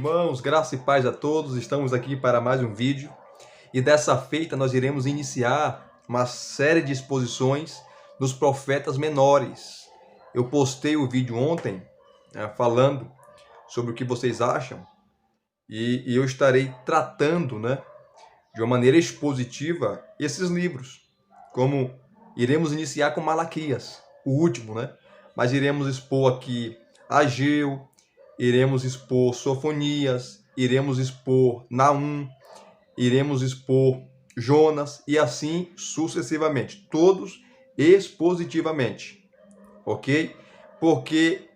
Irmãos, graça e paz a todos, estamos aqui para mais um vídeo e dessa feita nós iremos iniciar uma série de exposições dos profetas menores. Eu postei o vídeo ontem falando sobre o que vocês acham e eu estarei tratando de uma maneira expositiva esses livros, como iremos iniciar com Malaquias, o último, mas iremos expor aqui Ageu, iremos expor Sofonias, iremos expor Naum, iremos expor Jonas e assim sucessivamente, todos expositivamente, ok? Porque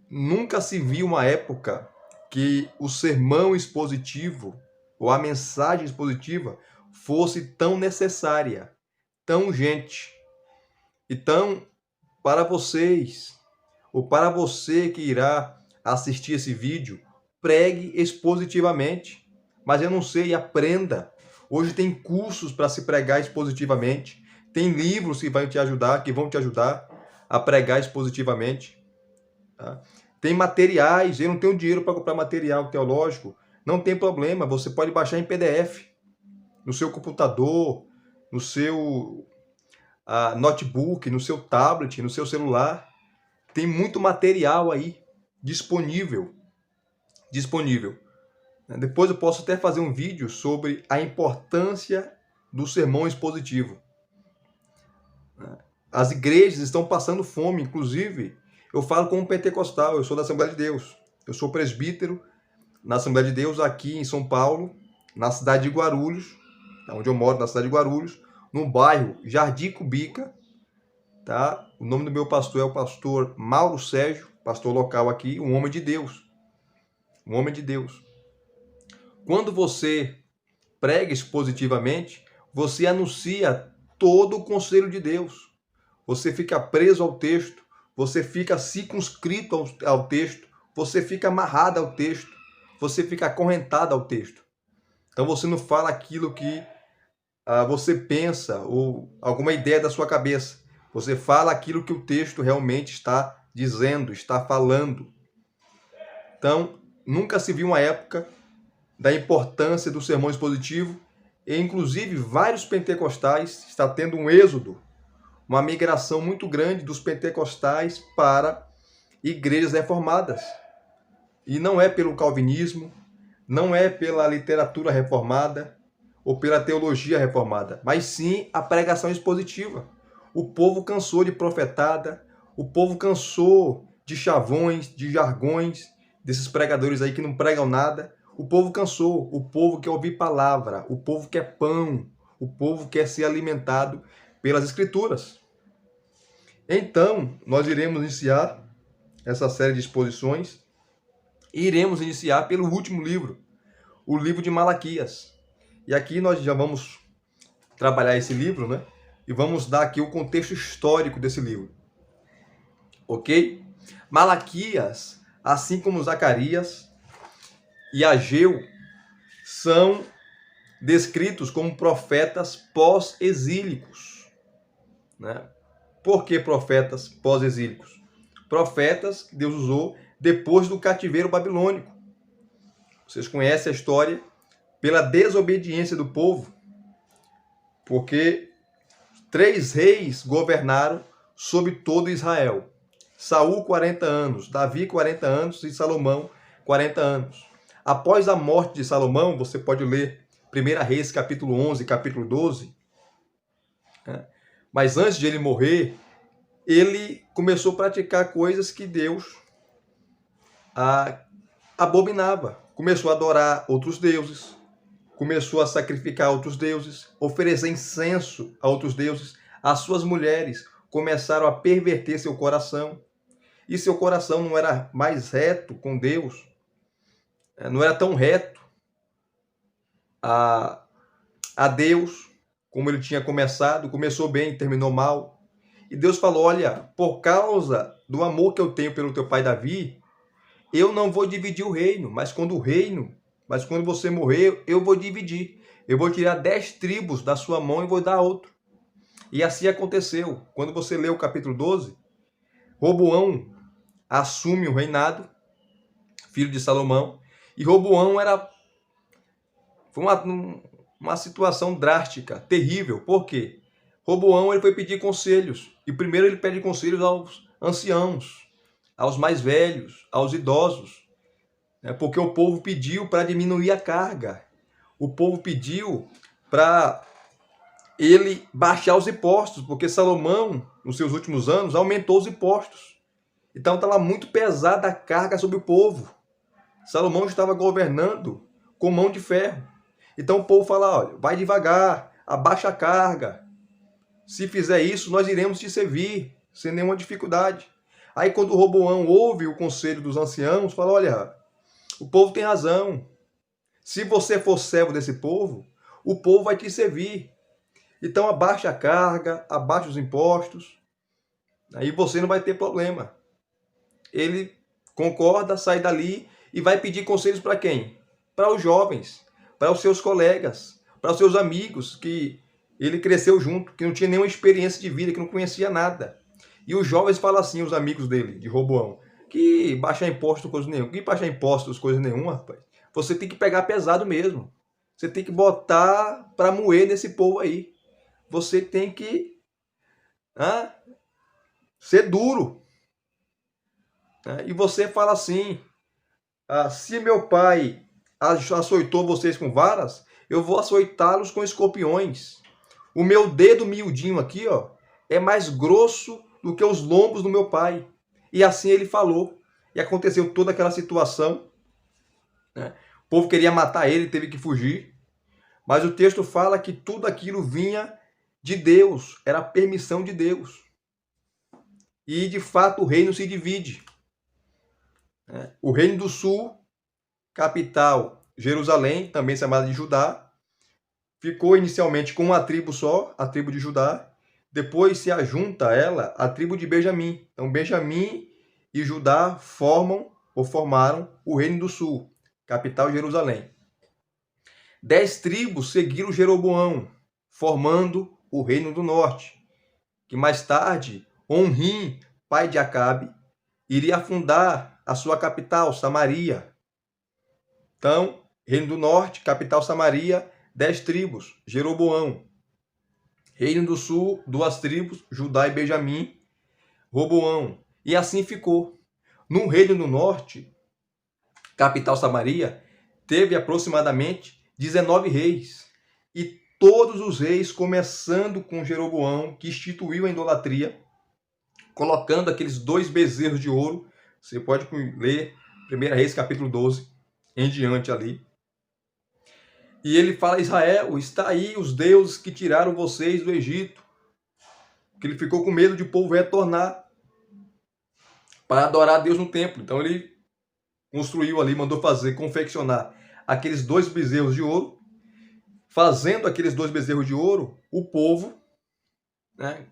nunca se viu uma época que o sermão expositivo ou a mensagem expositiva fosse tão necessária, tão urgente. Então, para vocês, ou para você que irá assistir esse vídeo, pregue expositivamente. Mas eu não sei, aprenda. Hoje tem cursos para se pregar expositivamente. Tem livros que vão te ajudar a pregar expositivamente. Tá? Tem materiais, eu não tenho dinheiro para comprar material teológico. Não tem problema, você pode baixar em PDF. No seu computador, no seu notebook, no seu tablet, no seu celular. Tem muito material aí disponível. Depois eu posso até fazer um vídeo sobre a importância do sermão expositivo. As igrejas estão passando fome, inclusive eu falo como pentecostal, eu sou da Assembleia de Deus. Eu sou presbítero na Assembleia de Deus aqui em São Paulo, na cidade de Guarulhos, onde eu moro, na cidade de Guarulhos, no bairro Jardim Cubica. Tá? O nome do meu pastor é o pastor Mauro Sérgio, pastor local aqui, um homem de Deus. Um homem de Deus. Quando você prega expositivamente, você anuncia todo o conselho de Deus. Você fica preso ao texto, você fica circunscrito ao texto, você fica amarrado ao texto, você fica acorrentado ao texto. Então você não fala aquilo que você pensa ou alguma ideia da sua cabeça. Você fala aquilo que o texto realmente está dizendo, está falando. Então, nunca se viu uma época da importância do sermão expositivo e, inclusive, vários pentecostais está tendo um êxodo, uma migração muito grande dos pentecostais para igrejas reformadas. E não é pelo calvinismo, não é pela literatura reformada ou pela teologia reformada, mas sim a pregação expositiva. O povo cansou de profetada, o povo cansou de chavões, de jargões, desses pregadores aí que não pregam nada. O povo cansou, o povo quer ouvir palavra, o povo quer pão, o povo quer ser alimentado pelas escrituras. Então, nós iremos iniciar essa série de exposições e iremos iniciar pelo último livro, o livro de Malaquias. E aqui nós já vamos trabalhar esse livro, e vamos dar aqui o contexto histórico desse livro. Ok? Malaquias, assim como Zacarias e Ageu, são descritos como profetas pós-exílicos. Por que profetas pós-exílicos? Profetas que Deus usou depois do cativeiro babilônico. Vocês conhecem a história pela desobediência do povo, porque 3 reis governaram sobre todo Israel. Saul, 40 anos, Davi, 40 anos e Salomão, 40 anos. Após a morte de Salomão, você pode ler 1 Reis, capítulo 11, capítulo 12. Mas antes de ele morrer, ele começou a praticar coisas que Deus abominava. Começou a adorar outros deuses, começou a sacrificar outros deuses, oferecer incenso a outros deuses. As suas mulheres começaram a perverter seu coração. E seu coração não era mais reto com Deus, não era tão reto a Deus como ele tinha começado. Começou bem, terminou mal. E Deus falou: olha, por causa do amor que eu tenho pelo teu pai Davi, eu não vou dividir o reino, mas quando você morrer, eu vou dividir. Eu vou tirar 10 tribos da sua mão e vou dar a outro. E assim aconteceu. Quando você lê o capítulo 12, Roboão assume o reinado, filho de Salomão, E Roboão foi uma situação drástica, terrível. Por quê? Roboão ele foi pedir conselhos. E primeiro ele pede conselhos aos anciãos, aos mais velhos, aos idosos. Porque o povo pediu para diminuir a carga. O povo pediu para ele baixar os impostos, porque Salomão, nos seus últimos anos, aumentou os impostos. Então estava muito pesada a carga sobre o povo. Salomão estava governando com mão de ferro. Então o povo fala, olha, vai devagar, abaixa a carga. Se fizer isso, nós iremos te servir, sem nenhuma dificuldade. Aí quando Roboão ouve o conselho dos anciãos, fala, olha, o povo tem razão. Se você for servo desse povo, o povo vai te servir. Então abaixa a carga, abaixa os impostos, aí você não vai ter problema. Ele concorda, sai dali e vai pedir conselhos para quem? Para os jovens, para os seus colegas, para os seus amigos que ele cresceu junto, que não tinha nenhuma experiência de vida, que não conhecia nada. E os jovens falam assim, os amigos dele, de Roboão, que baixar imposto, coisa nenhuma. Que baixar impostos, coisa nenhuma, rapaz. Você tem que pegar pesado mesmo. Você tem que botar para moer nesse povo aí. Você tem que ser duro. E você fala assim, se meu pai açoitou vocês com varas, eu vou açoitá-los com escorpiões. O meu dedo miudinho aqui, ó, é mais grosso do que os lombos do meu pai. E assim ele falou. E aconteceu toda aquela situação. O povo queria matar ele, teve que fugir. Mas o texto fala que tudo aquilo vinha de Deus, era a permissão de Deus. E de fato o reino se divide. O reino do sul, capital Jerusalém, também chamada de Judá, ficou inicialmente com uma tribo só, a tribo de Judá. Depois se ajunta a ela a tribo de Benjamim. Então Benjamim e Judá formaram o reino do sul, capital Jerusalém. 10 tribos seguiram Jeroboão, formando o reino do norte, que mais tarde Onrim, pai de Acabe, iria fundar a sua capital, Samaria. Então, reino do norte, capital Samaria, 10 tribos, Jeroboão. Reino do sul, 2 tribos, Judá e Benjamim, Roboão. E assim ficou. No reino do norte, capital Samaria, teve aproximadamente 19 reis. E todos os reis, começando com Jeroboão, que instituiu a idolatria, colocando aqueles 2 bezerros de ouro. Você pode ler 1 Reis capítulo 12, em diante ali. E ele fala, Israel, está aí os deuses que tiraram vocês do Egito. Que ele ficou com medo de o povo retornar para adorar a Deus no templo. Então ele construiu ali, mandou fazer, confeccionar aqueles 2 bezerros de ouro. Fazendo aqueles 2 bezerros de ouro, o povo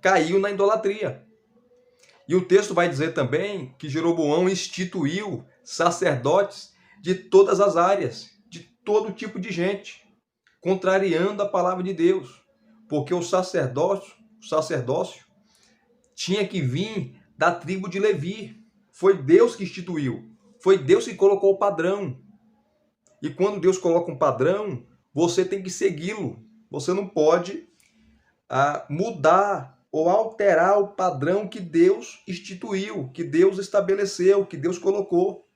caiu na idolatria. E o texto vai dizer também que Jeroboão instituiu sacerdotes de todas as áreas, de todo tipo de gente, contrariando a palavra de Deus. Porque o sacerdócio tinha que vir da tribo de Levi. Foi Deus que instituiu. Foi Deus que colocou o padrão. E quando Deus coloca um padrão, você tem que segui-lo. Você não pode mudar ou alterar o padrão que Deus instituiu, que Deus estabeleceu, que Deus colocou.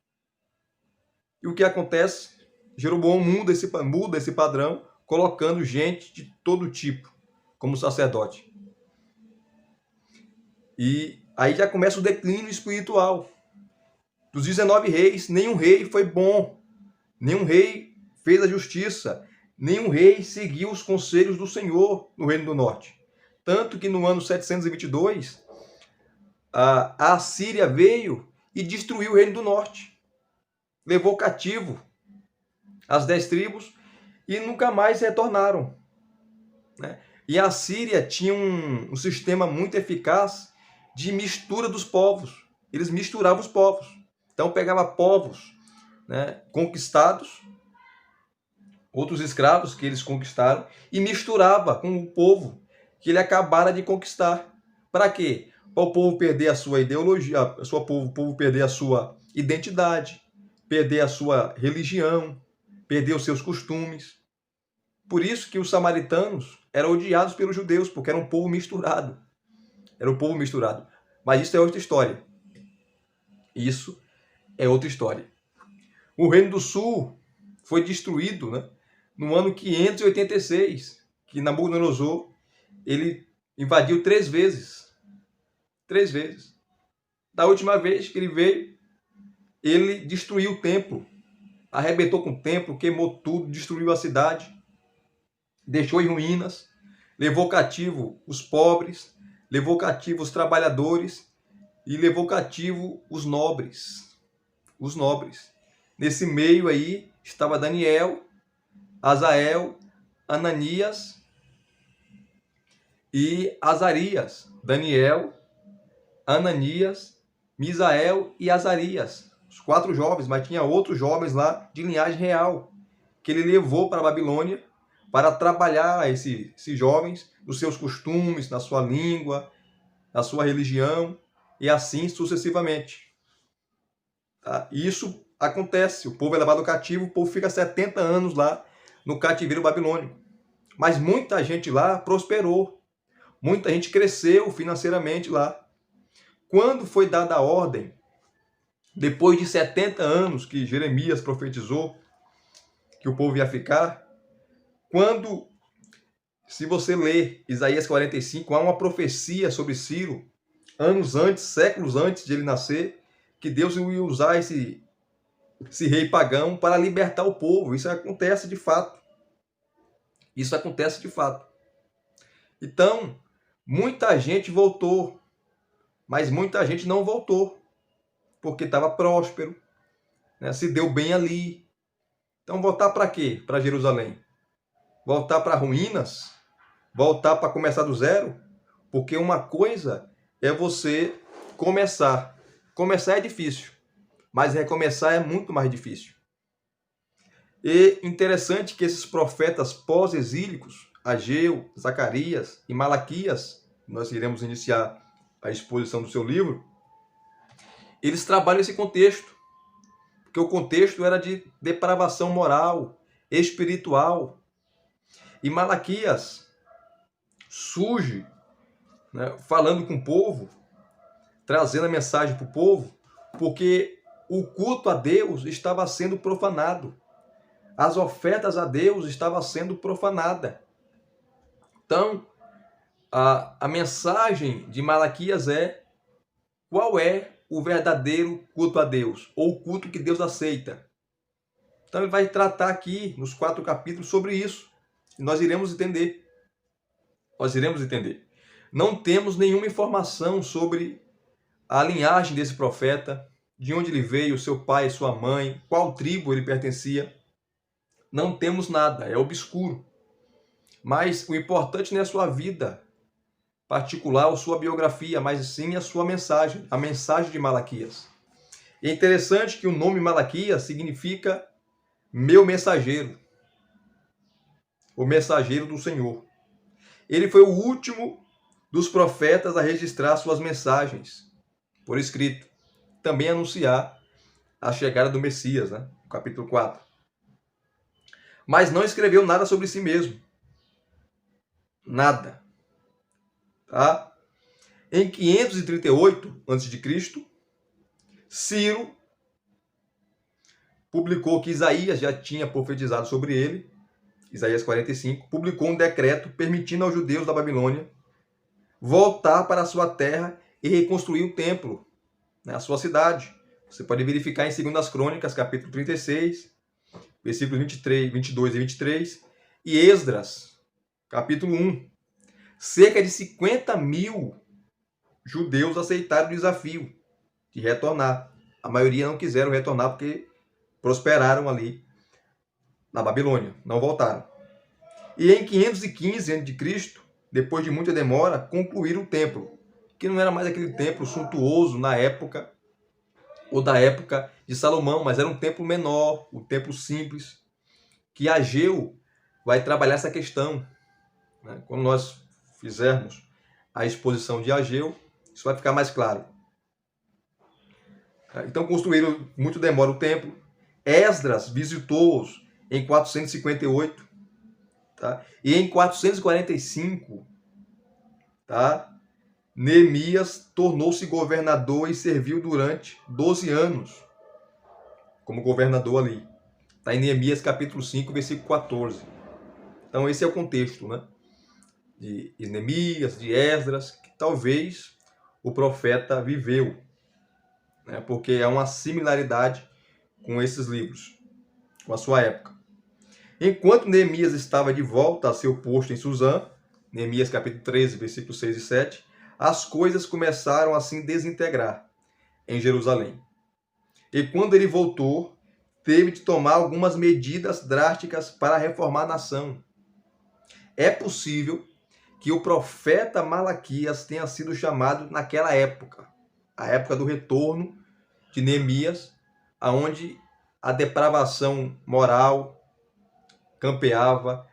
E o que acontece? Jeroboão muda esse padrão, colocando gente de todo tipo como sacerdote. E aí já começa o declínio espiritual. Dos 19 reis, nenhum rei foi bom. Nenhum rei fez a justiça. Nenhum rei seguiu os conselhos do Senhor no Reino do Norte. Tanto que no ano 722, a Assíria veio e destruiu o Reino do Norte. Levou cativo as 10 tribos e nunca mais retornaram. E a Assíria tinha um sistema muito eficaz de mistura dos povos. Eles misturavam os povos. Então pegava povos conquistados, outros escravos que eles conquistaram, e misturava com o povo que ele acabara de conquistar. Para quê? Para o povo perder a sua ideologia, o povo perder a sua identidade, perder a sua religião, perder os seus costumes. Por isso que os samaritanos eram odiados pelos judeus, porque era um povo misturado. Era um povo misturado. Mas isso é outra história. Isso é outra história. O Reino do Sul foi destruído, né, no ano 586, que Nabucodonosor ele invadiu 3 vezes. 3 vezes. Da última vez que ele veio, ele destruiu o templo. Arrebentou com o templo, queimou tudo, destruiu a cidade, deixou em ruínas, levou cativo os pobres, levou cativo os trabalhadores e levou cativo os nobres. Os nobres. Nesse meio aí estava Daniel, Azael, Ananias e Azarias. Daniel, Ananias, Misael e Azarias. Os 4 jovens, mas tinha outros jovens lá de linhagem real, que ele levou para a Babilônia para trabalhar esses jovens nos seus costumes, na sua língua, na sua religião e assim sucessivamente. Tá? Isso acontece, o povo é levado cativo, o povo fica 70 anos lá no cativeiro babilônico. Mas muita gente lá prosperou, muita gente cresceu financeiramente lá. Quando foi dada a ordem, depois de 70 anos que Jeremias profetizou que o povo ia ficar, quando, se você ler Isaías 45, há uma profecia sobre Ciro, anos antes, séculos antes de ele nascer, que Deus ia usar esse rei pagão para libertar o povo. Isso acontece de fato. Isso acontece de fato. Então, muita gente voltou, mas muita gente não voltou, porque estava próspero, né? Se deu bem ali. Então, voltar para quê? Para Jerusalém? Voltar para ruínas? Voltar para começar do zero? Porque uma coisa é você começar. Começar é difícil, mas recomeçar é muito mais difícil. E interessante que esses profetas pós-exílicos, Ageu, Zacarias e Malaquias, nós iremos iniciar a exposição do seu livro, eles trabalham esse contexto, porque o contexto era de depravação moral, espiritual. E Malaquias surge, né, falando com o povo, trazendo a mensagem para o povo, porque o culto a Deus estava sendo profanado. As ofertas a Deus estavam sendo profanadas. Então, a mensagem de Malaquias é: qual é o verdadeiro culto a Deus? Ou o culto que Deus aceita? Então ele vai tratar aqui, nos 4 capítulos, sobre isso. E nós iremos entender. Nós iremos entender. Não temos nenhuma informação sobre a linhagem desse profeta, de onde ele veio, seu pai, sua mãe, qual tribo ele pertencia. Não temos nada, é obscuro. Mas o importante não é a sua vida particular ou sua biografia, mas sim a sua mensagem, a mensagem de Malaquias. E é interessante que o nome Malaquias significa meu mensageiro, o mensageiro do Senhor. Ele foi o último dos profetas a registrar suas mensagens por escrito, também anunciar a chegada do Messias, né? Capítulo 4. Mas não escreveu nada sobre si mesmo. Nada. Tá? Em 538 a.C., Ciro publicou que Isaías já tinha profetizado sobre ele, Isaías 45, publicou um decreto permitindo aos judeus da Babilônia voltar para a sua terra e reconstruir o templo, né, a sua cidade. Você pode verificar em 2 Crônicas, capítulo 36, versículos 23, 22 e 23, e Esdras, capítulo 1. Cerca de 50 mil judeus aceitaram o desafio de retornar. A maioria não quiseram retornar porque prosperaram ali na Babilônia, não voltaram. E em 515 a.C., depois de muita demora, concluíram o templo, que não era mais aquele templo suntuoso na época, ou da época de Salomão, mas era um templo menor, um templo simples, que Ageu vai trabalhar essa questão, né? Quando nós fizermos a exposição de Ageu, isso vai ficar mais claro. Então construíram, muito demora o templo, Esdras visitou-os em 458, tá? E em 445, tá? Neemias tornou-se governador e serviu durante 12 anos como governador ali. Está em Neemias capítulo 5, versículo 14. Então esse é o contexto, né? De Neemias, de Esdras, que talvez o profeta viveu, né? Porque há uma similaridade com esses livros, com a sua época. Enquanto Neemias estava de volta a seu posto em Suzã, Neemias capítulo 13, versículos 6 e 7, as coisas começaram a se desintegrar em Jerusalém. E quando ele voltou, teve de tomar algumas medidas drásticas para reformar a nação. É possível que o profeta Malaquias tenha sido chamado naquela época, a época do retorno de Neemias, aonde a depravação moral campeava,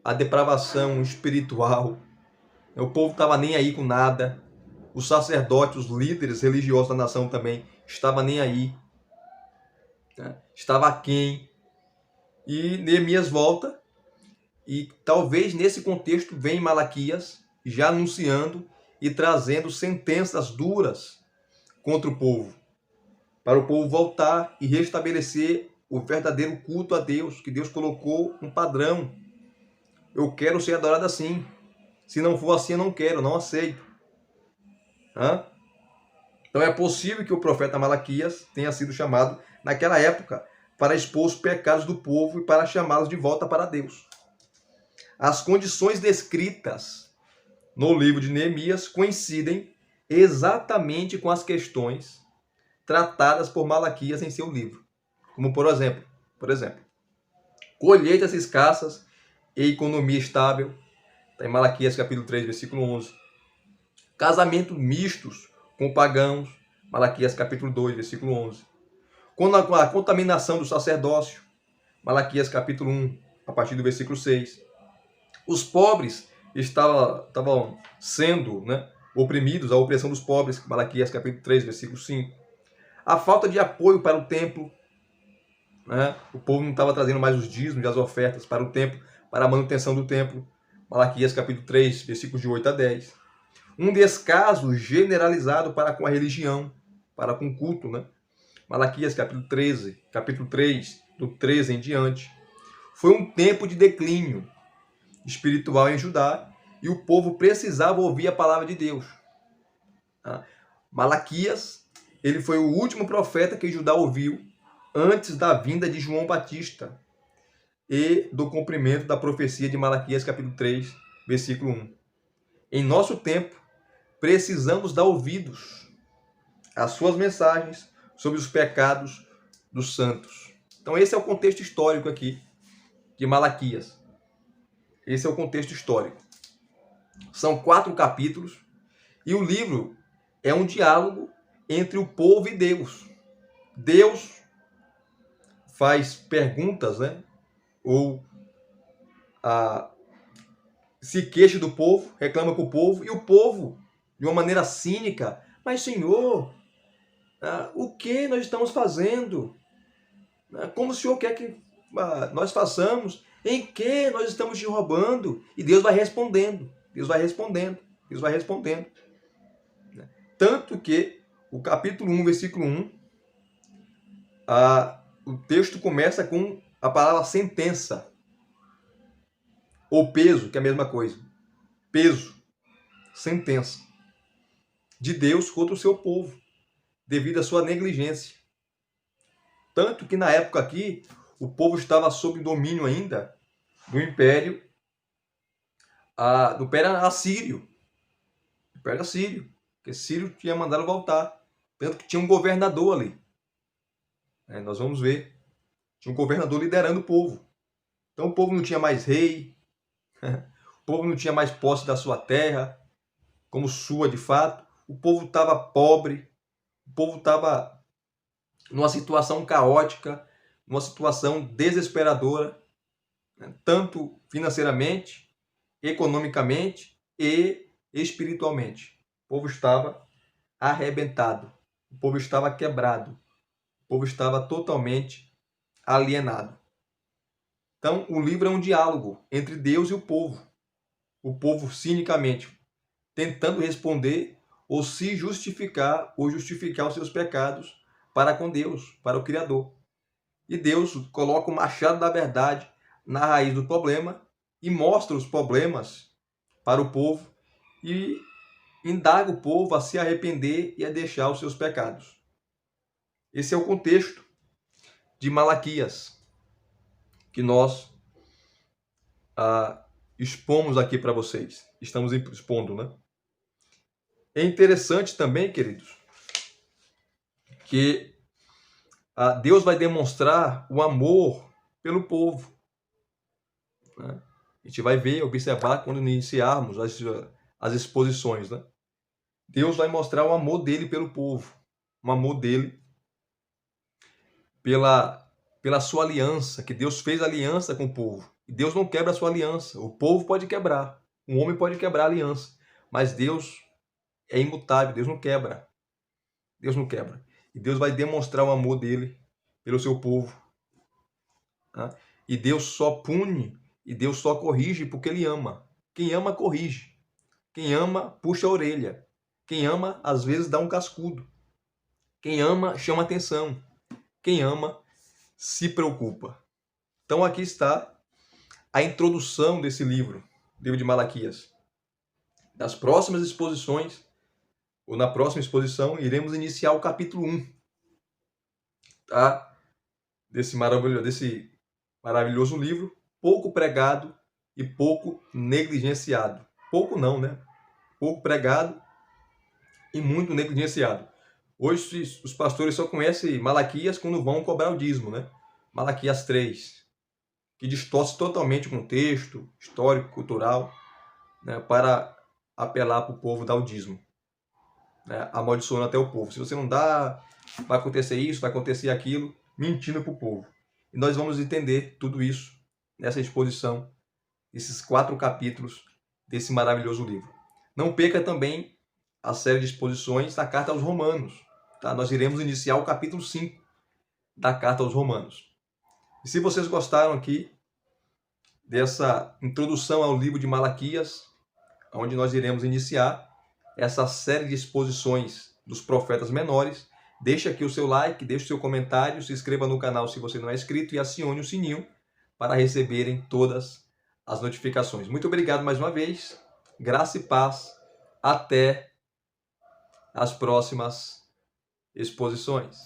a depravação espiritual, o povo estava nem aí com nada, os sacerdotes, os líderes religiosos da nação também estavam nem aí, né? Estava aquém. E Neemias volta, e talvez nesse contexto vem Malaquias já anunciando e trazendo sentenças duras contra o povo, para o povo voltar e restabelecer o verdadeiro culto a Deus, que Deus colocou um padrão. Eu quero ser adorado assim. Se não for assim, eu não quero, não aceito. Então é possível que o profeta Malaquias tenha sido chamado naquela época para expor os pecados do povo e para chamá-los de volta para Deus. As condições descritas no livro de Neemias coincidem exatamente com as questões tratadas por Malaquias em seu livro. Como por exemplo, colheitas escassas e economia estável, está em Malaquias capítulo 3, versículo 11. Casamentos mistos com pagãos, Malaquias capítulo 2, versículo 11. Quando a contaminação do sacerdócio, Malaquias capítulo 1, a partir do versículo 6. Os pobres estavam sendo, né, oprimidos, a opressão dos pobres, Malaquias capítulo 3, versículo 5. A falta de apoio para o templo, né, o povo não estava trazendo mais os dízimos e as ofertas para o templo, para a manutenção do templo, Malaquias capítulo 3, versículos de 8 a 10. Um descaso generalizado para com a religião, para com o culto, né? Malaquias capítulo 13, capítulo 3, do 13 em diante. Foi um tempo de declínio espiritual em Judá e o povo precisava ouvir a palavra de Deus. Malaquias, ele foi o último profeta que Judá ouviu antes da vinda de João Batista e do cumprimento da profecia de Malaquias capítulo 3, versículo 1. Em nosso tempo, precisamos dar ouvidos às suas mensagens sobre os pecados dos santos. Então esse é o contexto histórico aqui de Malaquias. Esse é o contexto histórico. São 4 capítulos e o livro é um diálogo entre o povo e Deus. Deus faz perguntas, né? Ou se queixa do povo, reclama com o povo, e o povo, de uma maneira cínica, mas Senhor, o que nós estamos fazendo? Como o Senhor quer que nós façamos? Em que nós estamos te roubando? E Deus vai respondendo, Deus vai respondendo, Deus vai respondendo. Tanto que o capítulo 1, versículo 1, o texto começa com a palavra sentença, ou peso, que é a mesma coisa. Peso, sentença de Deus contra o seu povo, devido à sua negligência. Tanto que na época aqui, o povo estava sob domínio ainda do Império Assírio. Império Assírio, porque Sírio tinha mandado voltar. Tanto que tinha um governador ali. Nós vamos ver. Tinha um governador liderando o povo. Então o povo não tinha mais rei, o povo não tinha mais posse da sua terra, como sua de fato. O povo estava pobre, o povo estava numa situação caótica, numa situação desesperadora, tanto financeiramente, economicamente e espiritualmente. O povo estava arrebentado, o povo estava quebrado, o povo estava totalmente alienado. Então, o livro é um diálogo entre Deus e o povo cinicamente tentando responder ou se justificar ou justificar os seus pecados para com Deus, para o Criador. E Deus coloca o machado da verdade na raiz do problema e mostra os problemas para o povo e indaga o povo a se arrepender e a deixar os seus pecados. Esse é o contexto de Malaquias que nós expomos aqui para vocês. Estamos expondo, né? É interessante também, queridos, que Deus vai demonstrar o amor pelo povo. Né? A gente vai ver, observar quando iniciarmos as exposições. Né? Deus vai mostrar o amor dele pelo povo, o amor dele pela sua aliança, que Deus fez aliança com o povo. E Deus não quebra a sua aliança. O povo pode quebrar, um homem pode quebrar a aliança, mas Deus é imutável, Deus não quebra. Deus não quebra. E Deus vai demonstrar o amor dele pelo seu povo. Tá? E Deus só pune e Deus só corrige porque ele ama. Quem ama, corrige. Quem ama, puxa a orelha. Quem ama, às vezes, dá um cascudo. Quem ama, chama atenção. Quem ama, se preocupa. Então aqui está a introdução desse livro de Malaquias. Das próximas exposições, ou na próxima exposição, iremos iniciar o capítulo 1, tá? Desse maravilhoso livro, pouco pregado e pouco negligenciado. Pouco não, né? Pouco pregado e muito negligenciado. Hoje os pastores só conhecem Malaquias quando vão cobrar o dízimo, né? Malaquias 3, que distorce totalmente o contexto histórico, cultural, né? Para apelar para o povo dar o dízimo. Né, amaldiçoando até o povo. Se você não dá, vai acontecer isso, vai acontecer aquilo, mentindo para o povo. E nós vamos entender tudo isso nessa exposição, esses 4 capítulos desse maravilhoso livro. Não perca também a série de exposições da Carta aos Romanos. Tá? Nós iremos iniciar o capítulo 5 da Carta aos Romanos. E se vocês gostaram aqui dessa introdução ao livro de Malaquias, onde nós iremos iniciar essa série de exposições dos profetas menores, deixe aqui o seu like, deixe o seu comentário, se inscreva no canal se você não é inscrito e acione o sininho para receberem todas as notificações. Muito obrigado mais uma vez, graça e paz, até as próximas exposições.